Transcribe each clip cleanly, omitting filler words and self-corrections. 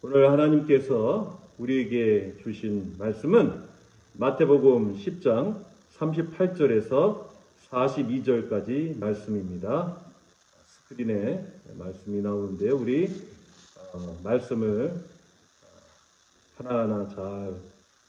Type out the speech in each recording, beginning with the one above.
오늘 하나님께서 우리에게 주신 말씀은 마태복음 10장 38절에서 42절까지 말씀입니다. 스크린에 말씀이 나오는데요. 우리 말씀을 하나하나 잘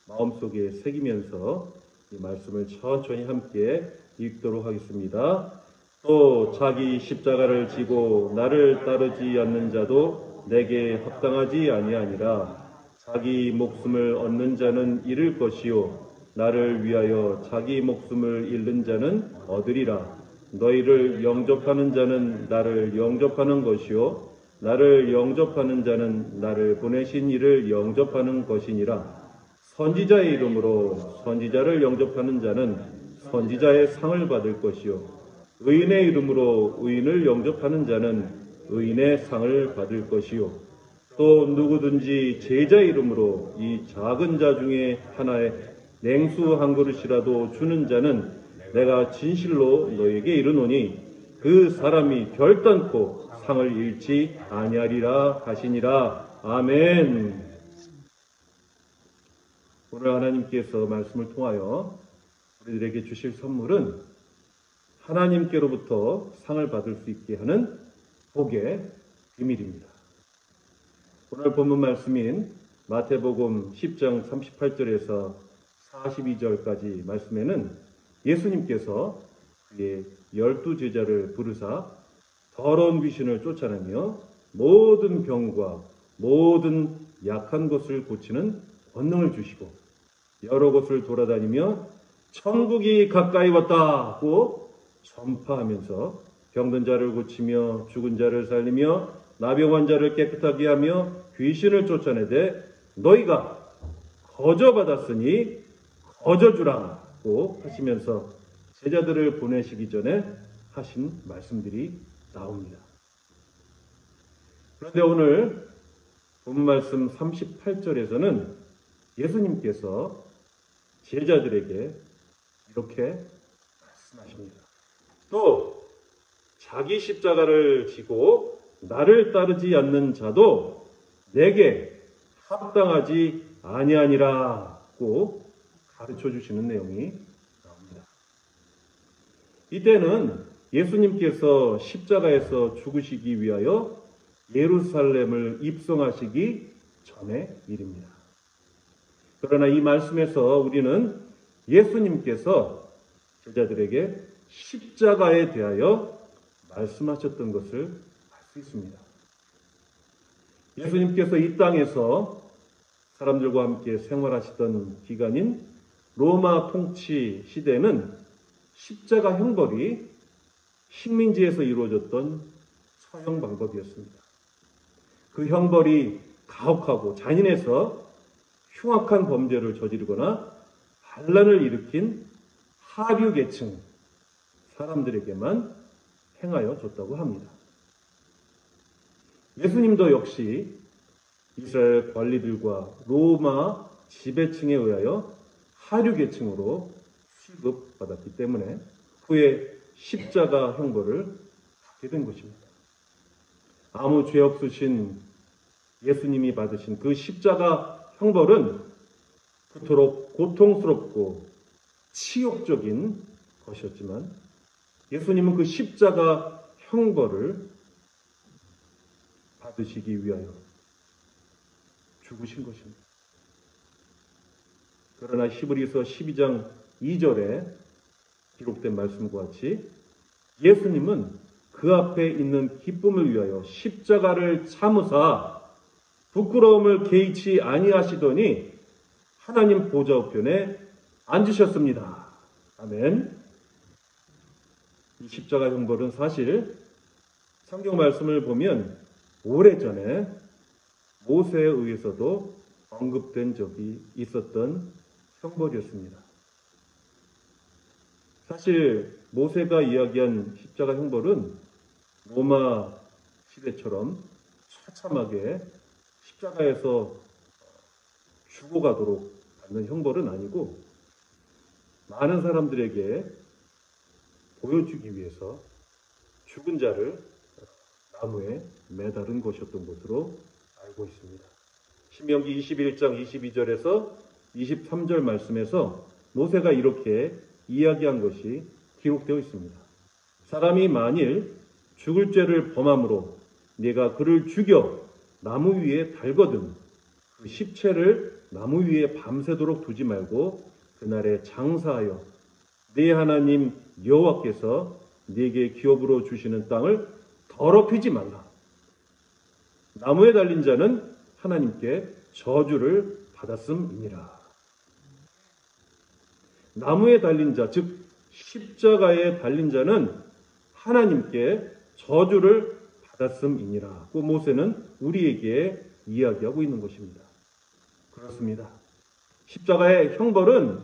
마음속에 새기면서 이 말씀을 천천히 함께 읽도록 하겠습니다. 또 자기 십자가를 지고 나를 따르지 않는 자도 내게 합당하지 아니하니라. 자기 목숨을 얻는 자는 잃을 것이요 나를 위하여 자기 목숨을 잃는 자는 얻으리라. 너희를 영접하는 자는 나를 영접하는 것이요 나를 영접하는 자는 나를 보내신 이를 영접하는 것이니라. 선지자의 이름으로 선지자를 영접하는 자는 선지자의 상을 받을 것이요 의인의 이름으로 의인을 영접하는 자는 의인의 상을 받을 것이요 또 누구든지 제자의 이름으로 이 작은 자 중에 하나의 냉수 한 그릇이라도 주는 자는 내가 진실로 너에게 이르노니 그 사람이 결단코 상을 잃지 아니하리라 하시니라. 아멘. 오늘 하나님께서 말씀을 통하여 우리들에게 주실 선물은 하나님께로부터 상을 받을 수 있게 하는 복의 비밀입니다. 오늘 본문 말씀인 마태복음 10장 38절에서 42절까지 말씀에는 예수님께서 그의 12제자를 부르사 더러운 귀신을 쫓아내며 모든 병과 모든 약한 것을 고치는 권능을 주시고 여러 곳을 돌아다니며 천국이 가까이 왔다고 전파하면서 병든 자를 고치며 죽은 자를 살리며 나병 환자를 깨끗하게 하며 귀신을 쫓아내되 너희가 거저 받았으니 거저 주라고 하시면서 제자들을 보내시기 전에 하신 말씀들이 나옵니다. 그런데 오늘 본 말씀 38절에서는 예수님께서 제자들에게 이렇게 말씀하십니다. 또 자기 십자가를 지고 나를 따르지 않는 자도 내게 합당하지 아니하니라고 가르쳐 주시는 내용이 나옵니다. 이때는 예수님께서 십자가에서 죽으시기 위하여 예루살렘을 입성하시기 전의 일입니다. 그러나 이 말씀에서 우리는 예수님께서 제자들에게 십자가에 대하여 말씀하셨던 것을 알 수 있습니다. 예수님께서 이 땅에서 사람들과 함께 생활하시던 기간인 로마 통치 시대는 십자가 형벌이 식민지에서 이루어졌던 처형 방법이었습니다. 그 형벌이 가혹하고 잔인해서 흉악한 범죄를 저지르거나 반란을 일으킨 하류 계층 사람들에게만 행하여 줬다고 합니다. 예수님도 역시 이스라엘 관리들과 로마 지배층에 의하여 하류 계층으로 취급받았기 때문에 후에 십자가 형벌을 받게 된 것입니다. 아무 죄 없으신 예수님이 받으신 그 십자가 형벌은 그토록 고통스럽고 치욕적인 것이었지만 예수님은 그 십자가 형벌을 받으시기 위하여 죽으신 것입니다. 그러나 히브리서 12장 2절에 기록된 말씀과 같이 예수님은 그 앞에 있는 기쁨을 위하여 십자가를 참으사 부끄러움을 개의치 아니하시더니 하나님 보좌 우편에 앉으셨습니다. 아멘. 이 십자가 형벌은 사실 성경 말씀을 보면 오래전에 모세에 의해서도 언급된 적이 있었던 형벌이었습니다. 사실 모세가 이야기한 십자가 형벌은 로마 시대처럼 처참하게 십자가에서 죽어가도록 받는 형벌은 아니고 많은 사람들에게 보여주기 위해서 죽은 자를 나무에 매달은 것이었던 것으로 알고 있습니다. 신명기 21장 22절에서 23절 말씀에서 모세가 이렇게 이야기한 것이 기록되어 있습니다. 사람이 만일 죽을 죄를 범함으로 네가 그를 죽여 나무 위에 달거든 그 십체를 나무 위에 밤새도록 두지 말고 그날에 장사하여 네 하나님 여호와께서 네게 기업으로 주시는 땅을 더럽히지 말라. 나무에 달린 자는 하나님께 저주를 받았음이니라. 나무에 달린 자, 즉 십자가에 달린 자는 하나님께 저주를 받았음이니라. 그 모세는 우리에게 이야기하고 있는 것입니다. 그렇습니다. 십자가의 형벌은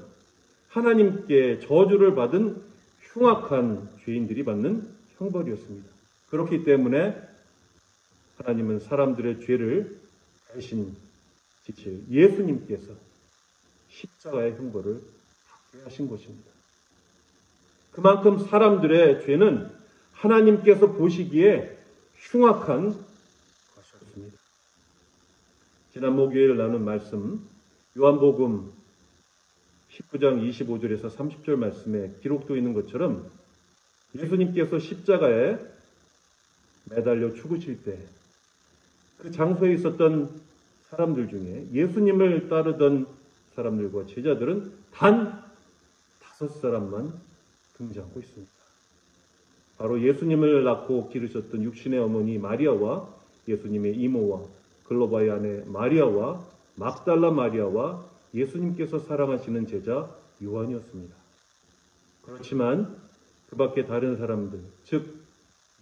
하나님께 저주를 받은 흉악한 죄인들이 받는 형벌이었습니다. 그렇기 때문에 하나님은 사람들의 죄를 대신 지칠 예수님께서 십자가의 형벌을 받게 하신 것입니다. 그만큼 사람들의 죄는 하나님께서 보시기에 흉악한 것이었습니다. 지난 목요일 나눈 말씀 요한복음 19장 25절에서 30절 말씀에 기록되어 있는 것처럼 예수님께서 십자가에 매달려 죽으실 때 그 장소에 있었던 사람들 중에 예수님을 따르던 사람들과 제자들은 단 5사람만 등장하고 있습니다. 바로 예수님을 낳고 기르셨던 육신의 어머니 마리아와 예수님의 이모와 글로바의 아내 마리아와 막달라 마리아와 예수님께서 사랑하시는 제자 요한이었습니다. 그렇지만 그 밖에 다른 사람들, 즉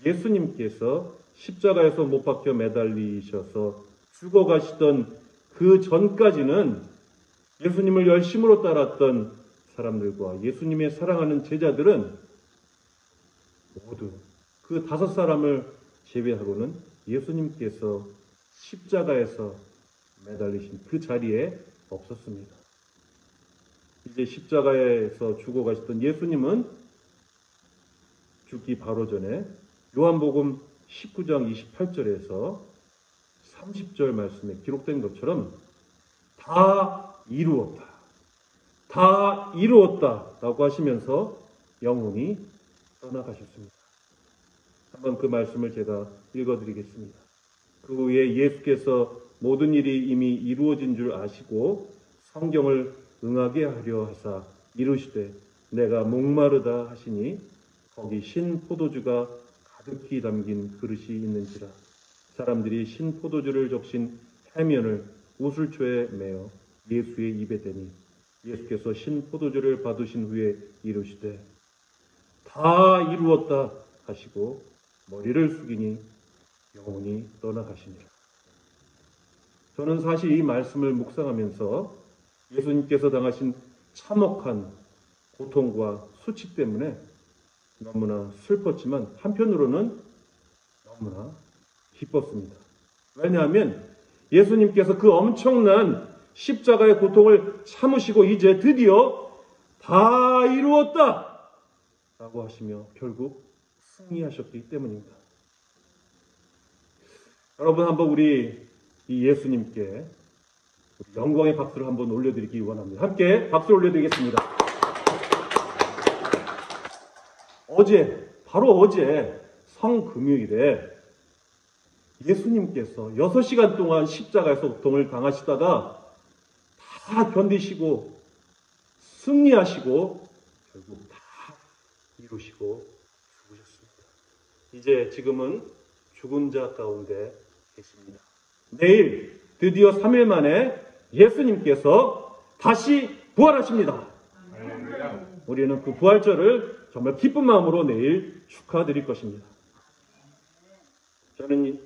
예수님께서 십자가에서 못 박혀 매달리셔서 죽어가시던 그 전까지는 예수님을 열심으로 따랐던 사람들과 예수님의 사랑하는 제자들은 모두 그 5사람을 제외하고는 예수님께서 십자가에서 매달리신 그 자리에 없었습니다. 이제 십자가에서 죽어가셨던 예수님은 죽기 바로 전에 요한복음 19장 28절에서 30절 말씀에 기록된 것처럼 다 이루었다. 다 이루었다. 라고 하시면서 영원히 떠나가셨습니다. 한번 그 말씀을 제가 읽어드리겠습니다. 그 후에 예수께서 모든 일이 이미 이루어진 줄 아시고 성경을 응하게 하려 하사 이르시되 내가 목마르다 하시니 거기 신 포도주가 가득히 담긴 그릇이 있는지라. 사람들이 신 포도주를 적신 해면을 우슬초에 매어 예수의 입에 대니 예수께서 신 포도주를 받으신 후에 이르시되 다 이루었다 하시고 머리를 숙이니 영원히 떠나가시니라. 저는 사실 이 말씀을 묵상하면서 예수님께서 당하신 참혹한 고통과 수치 때문에 너무나 슬펐지만 한편으로는 너무나 기뻤습니다. 왜냐하면 예수님께서 그 엄청난 십자가의 고통을 참으시고 이제 드디어 다 이루었다 라고 하시며 결국 승리하셨기 때문입니다. 여러분, 한번 우리 이 예수님께 영광의 박수를 한번 올려드리기 원합니다. 함께 박수 올려드리겠습니다. 바로 어제 성금요일에 예수님께서 6시간 동안 십자가에서 고통을 당하시다가 다 견디시고 승리하시고 결국 다 이루시고 죽으셨습니다. 이제 지금은 죽은 자 가운데 계십니다. 내일 드디어 3일 만에 예수님께서 다시 부활하십니다. 우리는 그 부활절을 정말 기쁜 마음으로 내일 축하드릴 것입니다. 저는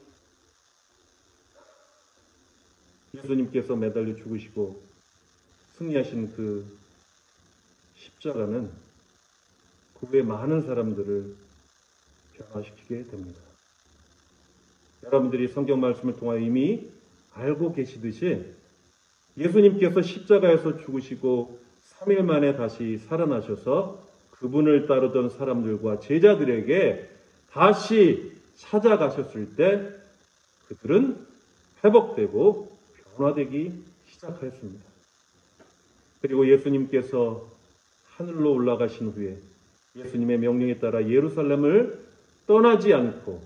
예수님께서 매달려 죽으시고 승리하신 그 십자가는 그 외 많은 사람들을 변화시키게 됩니다. 여러분들이 성경 말씀을 통하여 이미 알고 계시듯이 예수님께서 십자가에서 죽으시고 3일 만에 다시 살아나셔서 그분을 따르던 사람들과 제자들에게 다시 찾아가셨을 때 그들은 회복되고 변화되기 시작하였습니다. 그리고 예수님께서 하늘로 올라가신 후에 예수님의 명령에 따라 예루살렘을 떠나지 않고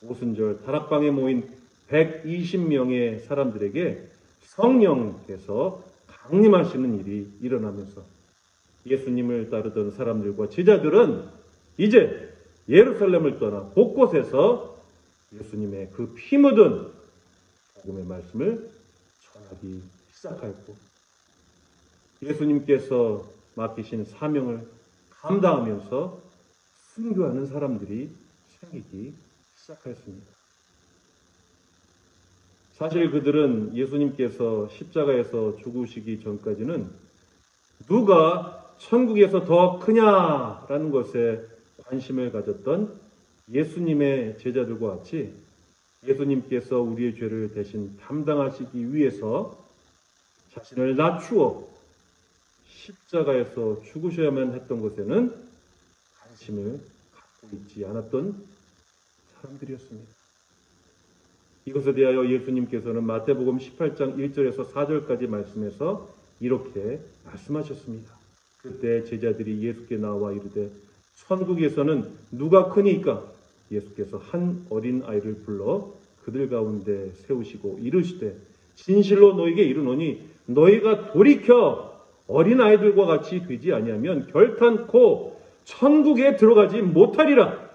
오순절 다락방에 모인 120명의 사람들에게 성령께서 강림하시는 일이 일어나면서 예수님을 따르던 사람들과 제자들은 이제 예루살렘을 떠나 곳곳에서 예수님의 그 피 묻은 복음의 말씀을 전하기 시작하였고 예수님께서 맡기신 사명을 감당하면서 순교하는 사람들이 생기기 시작하였습니다. 사실 그들은 예수님께서 십자가에서 죽으시기 전까지는 누가 천국에서 더 크냐라는 것에 관심을 가졌던 예수님의 제자들과 같이 예수님께서 우리의 죄를 대신 담당하시기 위해서 자신을 낮추어 십자가에서 죽으셔야만 했던 것에는 관심을 갖고 있지 않았던 사람들이었습니다. 이것에 대하여 예수님께서는 마태복음 18장 1절에서 4절까지 말씀해서 이렇게 말씀하셨습니다. 그때 제자들이 예수께 나와 이르되 천국에서는 누가 크니까? 예수께서 한 어린 아이를 불러 그들 가운데 세우시고 이르시되 진실로 너희에게 이르노니 너희가 돌이켜 어린 아이들과 같이 되지 아니하면 결탄코 천국에 들어가지 못하리라.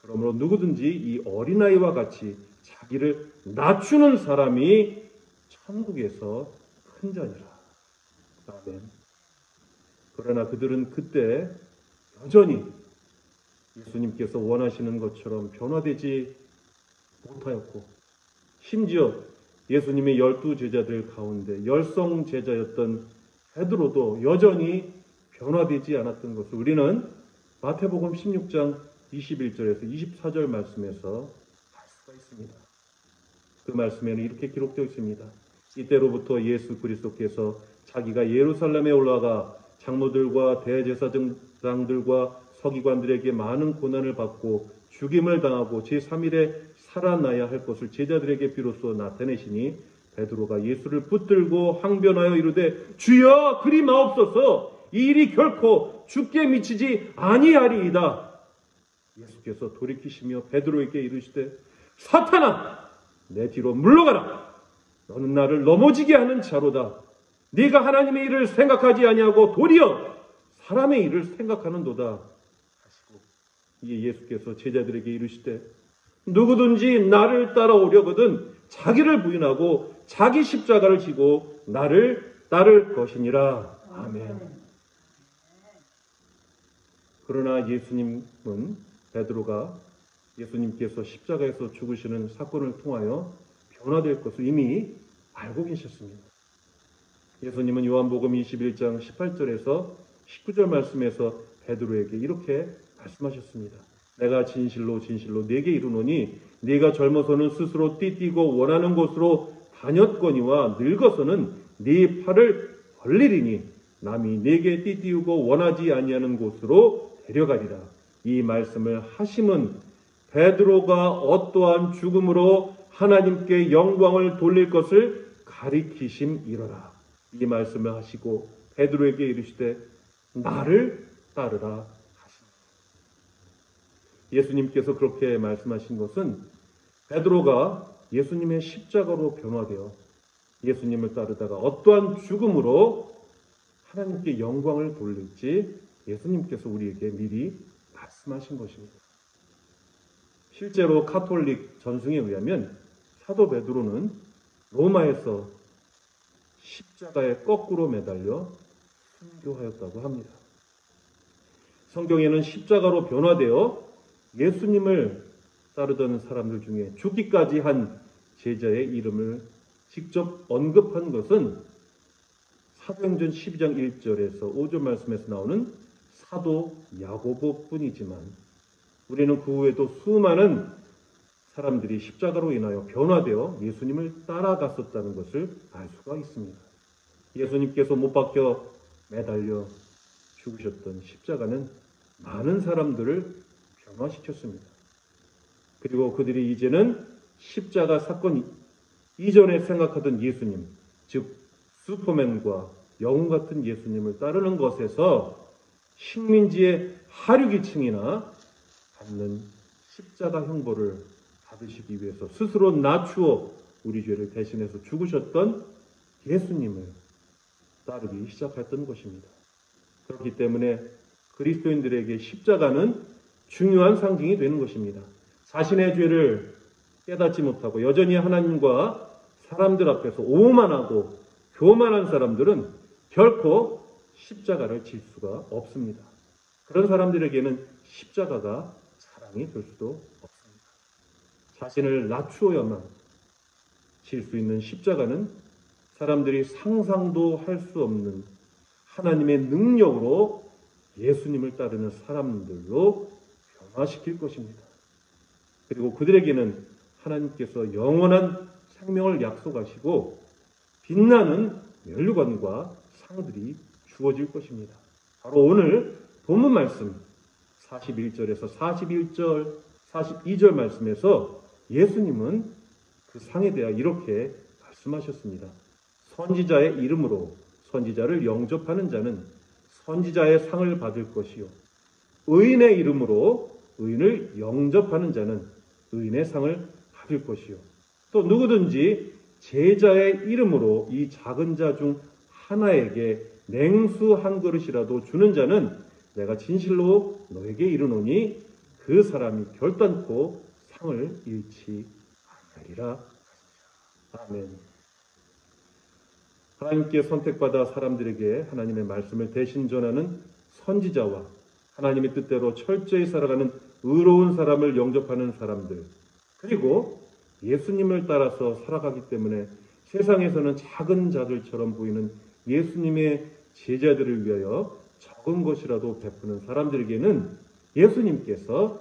그러므로 누구든지 이 어린아이와 같이 자기를 낮추는 사람이 천국에서 큰 자니라. 아멘. 그러나 그들은 그때 여전히 예수님께서 원하시는 것처럼 변화되지 못하였고 심지어 예수님의 12 제자들 가운데 열성 제자였던 베드로도 여전히 변화되지 않았던 것을 우리는 마태복음 16장 21절에서 24절 말씀에서 알 수가 있습니다. 그 말씀에는 이렇게 기록되어 있습니다. 이때로부터 예수 그리스도께서 자기가 예루살렘에 올라가 장로들과 대제사장들과 서기관들에게 많은 고난을 받고 죽임을 당하고 제3일에 살아나야 할 것을 제자들에게 비로소 나타내시니 베드로가 예수를 붙들고 항변하여 이르되 주여 그리 마옵소서 이 일이 결코 죽게 미치지 아니하리이다. 예수께서 돌이키시며 베드로에게 이르시되 사탄아 내 뒤로 물러가라. 너는 나를 넘어지게 하는 자로다. 네가 하나님의 일을 생각하지 아니하고 도리어 사람의 일을 생각하는도다 하시고 이에 예수께서 제자들에게 이르시되 누구든지 나를 따라오려거든 자기를 부인하고 자기 십자가를 지고 나를 따를 것이니라. 아멘. 그러나 예수님은 베드로가 예수님께서 십자가에서 죽으시는 사건을 통하여 변화될 것을 이미 알고 계셨습니다. 예수님은 요한복음 21장 18절에서 19절 말씀에서 베드로에게 이렇게 말씀하셨습니다. 내가 진실로 진실로 네게 이르노니 네가 젊어서는 스스로 띠띠고 원하는 곳으로 다녔거니와 늙어서는 네 팔을 벌리리니 남이 네게 띠띠우고 원하지 아니하는 곳으로 데려가리라. 이 말씀을 하심은 베드로가 어떠한 죽음으로 하나님께 영광을 돌릴 것을 가리키심이로라. 이 말씀을 하시고 베드로에게 이르시되 나를 따르라 하시니 예수님께서 그렇게 말씀하신 것은 베드로가 예수님의 십자가로 변화되어 예수님을 따르다가 어떠한 죽음으로 하나님께 영광을 돌릴지 예수님께서 우리에게 미리 말씀하신 것입니다. 실제로 카톨릭 전승에 의하면 사도 베드로는 로마에서 십자가에 거꾸로 매달려 순교하였다고 합니다. 성경에는 십자가로 변화되어 예수님을 따르던 사람들 중에 죽기까지 한 제자의 이름을 직접 언급한 것은 사도행전 12장 1절에서 5절 말씀에서 나오는 사도 야고보 뿐이지만 우리는 그 후에도 수많은 사람들이 십자가로 인하여 변화되어 예수님을 따라갔었다는 것을 알 수가 있습니다. 예수님께서 못 박혀 매달려 죽으셨던 십자가는 많은 사람들을 변화시켰습니다. 그리고 그들이 이제는 십자가 사건 이전에 생각하던 예수님, 즉 슈퍼맨과 영웅 같은 예수님을 따르는 것에서 식민지의 하류기층이나 받는 십자가 형벌을 받으시기 위해서 스스로 낮추어 우리 죄를 대신해서 죽으셨던 예수님을 따르기 시작했던 것입니다. 그렇기 때문에 그리스도인들에게 십자가는 중요한 상징이 되는 것입니다. 자신의 죄를 깨닫지 못하고 여전히 하나님과 사람들 앞에서 오만하고 교만한 사람들은 결코 십자가를 질 수가 없습니다. 그런 사람들에게는 십자가가 사랑이 될 수도 없습니다. 자신을 낮추어야만 질 수 있는 십자가는 사람들이 상상도 할 수 없는 하나님의 능력으로 예수님을 따르는 사람들로 변화시킬 것입니다. 그리고 그들에게는 하나님께서 영원한 생명을 약속하시고 빛나는 면류관과 상들이 주어질 것입니다. 바로 오늘 본문 말씀 41절에서 42절 말씀에서 예수님은 그 상에 대하여 이렇게 말씀하셨습니다. 선지자의 이름으로 선지자를 영접하는 자는 선지자의 상을 받을 것이요 의인의 이름으로 의인을 영접하는 자는 의인의 상을 받을 것이요 또 누구든지 제자의 이름으로 이 작은 자 중 하나에게 냉수 한 그릇이라도 주는 자는 내가 진실로 너에게 이르노니 그 사람이 결단코 상을 잃지 아니하리라. 아멘. 하나님께 선택받아 사람들에게 하나님의 말씀을 대신 전하는 선지자와 하나님의 뜻대로 철저히 살아가는 의로운 사람을 영접하는 사람들, 그리고 예수님을 따라서 살아가기 때문에 세상에서는 작은 자들처럼 보이는 예수님의 제자들을 위하여 적은 것이라도 베푸는 사람들에게는 예수님께서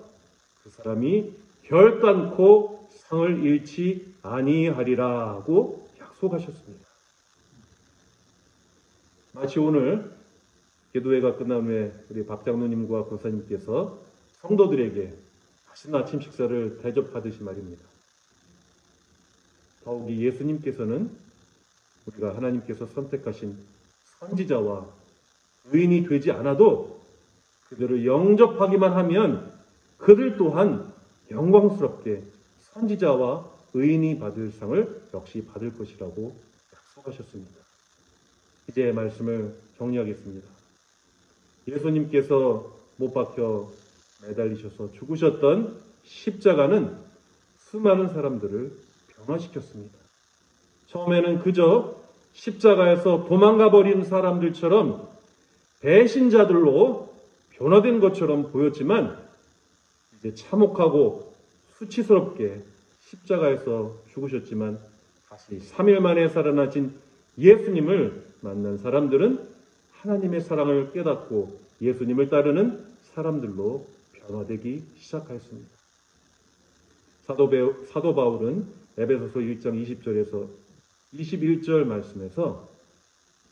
그 사람이 결단코 상을 잃지 아니하리라고 약속하셨습니다. 마치 오늘 기도회가 끝난 후에 우리 박 장로님과 권사님께서 성도들에게 맛있는 아침 식사를 대접하듯이 말입니다. 더욱이 예수님께서는 우리가 하나님께서 선택하신 선지자와 의인이 되지 않아도 그들을 영접하기만 하면 그들 또한 영광스럽게 선지자와 의인이 받을 상을 역시 받을 것이라고 약속하셨습니다. 이제 말씀을 정리하겠습니다. 예수님께서 못 박혀 매달리셔서 죽으셨던 십자가는 수많은 사람들을 변화시켰습니다. 처음에는 그저 십자가에서 도망가 버린 사람들처럼 배신자들로 변화된 것처럼 보였지만 이제 참혹하고 수치스럽게 십자가에서 죽으셨지만 다시 3일 만에 살아나신 예수님을 만난 사람들은 하나님의 사랑을 깨닫고 예수님을 따르는 사람들로 변화되기 시작하였습니다. 사도 바울은 에베소서 1장 20절에서 21절 말씀에서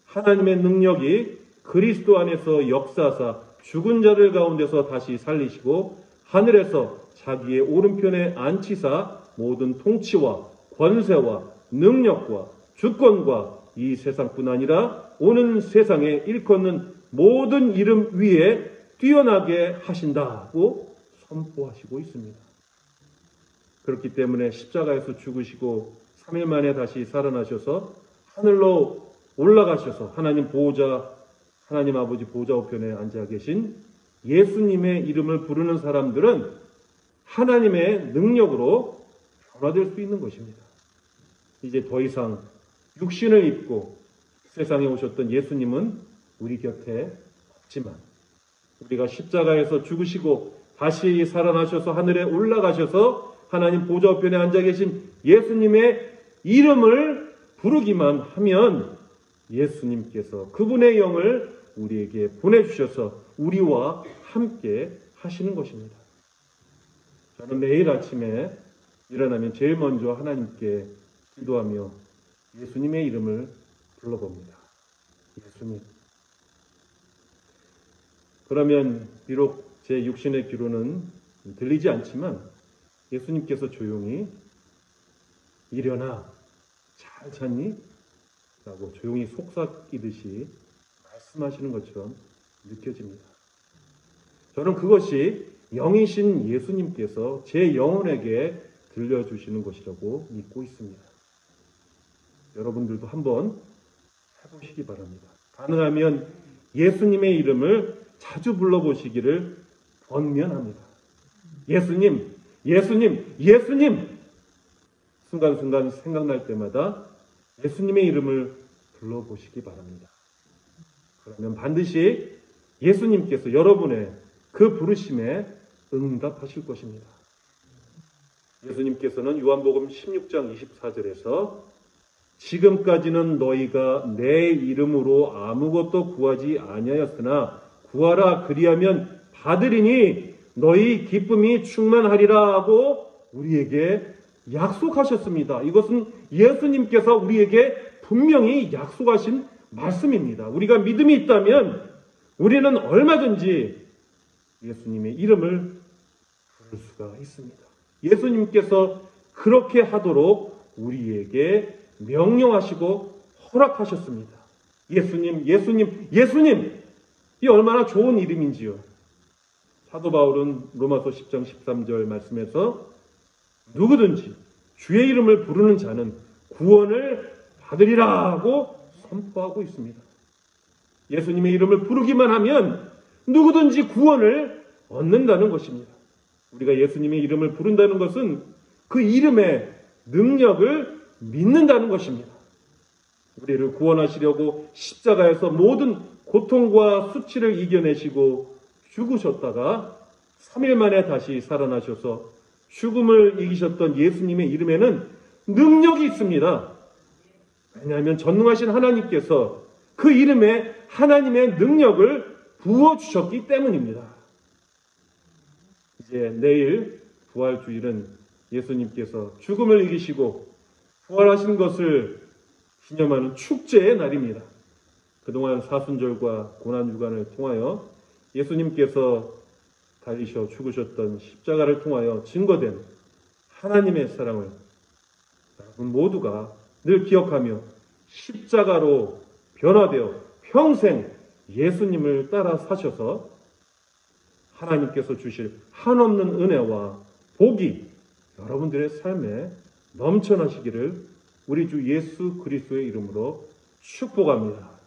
하나님의 능력이 그리스도 안에서 역사하사 죽은 자들 가운데서 다시 살리시고 하늘에서 자기의 오른편에 앉히사 모든 통치와 권세와 능력과 주권과 이 세상뿐 아니라 오는 세상에 일컫는 모든 이름 위에 뛰어나게 하신다고 선포하시고 있습니다. 그렇기 때문에 십자가에서 죽으시고 3일 만에 다시 살아나셔서 하늘로 올라가셔서 하나님 아버지 보좌 우편에 앉아 계신 예수님의 이름을 부르는 사람들은 하나님의 능력으로 변화될 수 있는 것입니다. 이제 더 이상 육신을 입고 세상에 오셨던 예수님은 우리 곁에 없지만 우리가 십자가에서 죽으시고 다시 살아나셔서 하늘에 올라가셔서 하나님 보좌 우편에 앉아 계신 예수님의 이름을 부르기만 하면 예수님께서 그분의 영을 우리에게 보내주셔서 우리와 함께 하시는 것입니다. 저는 매일 아침에 일어나면 제일 먼저 하나님께 기도하며 예수님의 이름을 불러봅니다. 예수님. 그러면 비록 제 육신의 귀로는 들리지 않지만 예수님께서 조용히 일어나 잘 잤니? 라고 조용히 속삭이듯이 말씀하시는 것처럼 느껴집니다. 저는 그것이 영이신 예수님께서 제 영혼에게 들려주시는 것이라고 믿고 있습니다. 여러분들도 한번 해보시기 바랍니다. 가능하면 예수님의 이름을 자주 불러보시기를 권면합니다. 예수님, 예수님, 예수님! 순간순간 생각날 때마다 예수님의 이름을 불러보시기 바랍니다. 그러면 반드시 예수님께서 여러분의 그 부르심에 응답하실 것입니다. 예수님께서는 요한복음 16장 24절에서 지금까지는 너희가 내 이름으로 아무것도 구하지 아니하였으나 구하라 그리하면 받으리니 너희 기쁨이 충만하리라 하고 우리에게 약속하셨습니다. 이것은 예수님께서 우리에게 분명히 약속하신 말씀입니다. 우리가 믿음이 있다면 우리는 얼마든지 예수님의 이름을 부를 수가 있습니다. 예수님께서 그렇게 하도록 우리에게 명령하시고 허락하셨습니다. 예수님, 예수님, 예수님! 이 얼마나 좋은 이름인지요. 사도 바울은 로마서 10장 13절 말씀에서 누구든지 주의 이름을 부르는 자는 구원을 받으리라 하고 선포하고 있습니다. 예수님의 이름을 부르기만 하면 누구든지 구원을 얻는다는 것입니다. 우리가 예수님의 이름을 부른다는 것은 그 이름의 능력을 믿는다는 것입니다. 우리를 구원하시려고 십자가에서 모든 고통과 수치를 이겨내시고 죽으셨다가 3일 만에 다시 살아나셔서 죽음을 이기셨던 예수님의 이름에는 능력이 있습니다. 왜냐하면 전능하신 하나님께서 그 이름에 하나님의 능력을 부어주셨기 때문입니다. 이제 내일 부활주일은 예수님께서 죽음을 이기시고 부활하신 것을 기념하는 축제의 날입니다. 그동안 사순절과 고난주간을 통하여 예수님께서 달리셔 죽으셨던 십자가를 통하여 증거된 하나님의 사랑을 여러분 모두가 늘 기억하며 십자가로 변화되어 평생 예수님을 따라 사셔서 하나님께서 주실 한없는 은혜와 복이 여러분들의 삶에 넘쳐나시기를 우리 주 예수 그리스도의 이름으로 축복합니다.